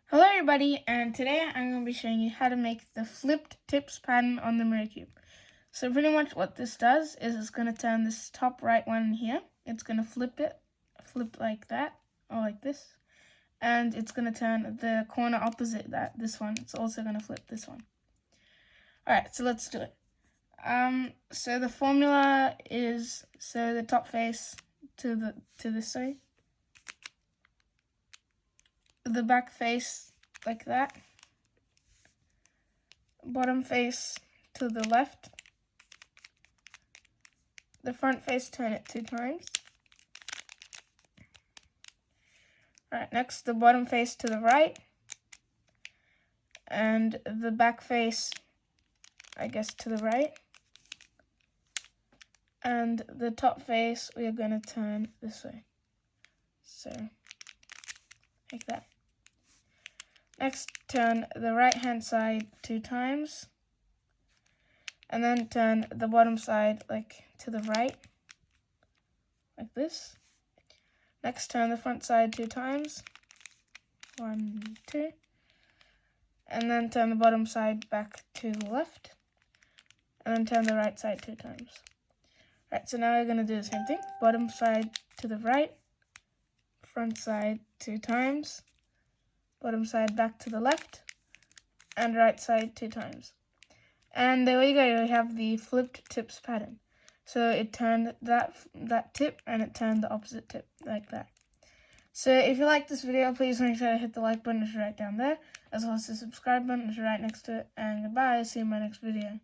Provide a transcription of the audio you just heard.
Hello everybody, and today I'm going to be showing you how to make the flipped tips pattern on the mirror cube. So pretty much what this does is it's going to turn this top right one here. It's going to flip like that, or like this. And it's going to turn the corner opposite that, this one. It's also going to flip this one. Alright, so let's do it. So the formula is, so the top face to this side. The back face like that, bottom face to the left, the front face turn it 2 times. Alright, next the bottom face to the right, and the back face, I guess, to the right, and the top face we are going to turn this way, so like that. Next, turn the right hand side 2 times, and then turn the bottom side like to the right, like this. Next, turn the front side 2 times, 1, 2, and then turn the bottom side back to the left, and then turn the right side 2 times. Alright, so now we're going to do the same thing, bottom side to the right, front side 2 times, bottom side back to the left, and right side 2 times. And there we go, we have the flipped tips pattern. So it turned that tip, and it turned the opposite tip, like that. So if you like this video, please make sure to hit the like button, which is right down there, as well as the subscribe button, which is right next to it. And goodbye, see you in my next video.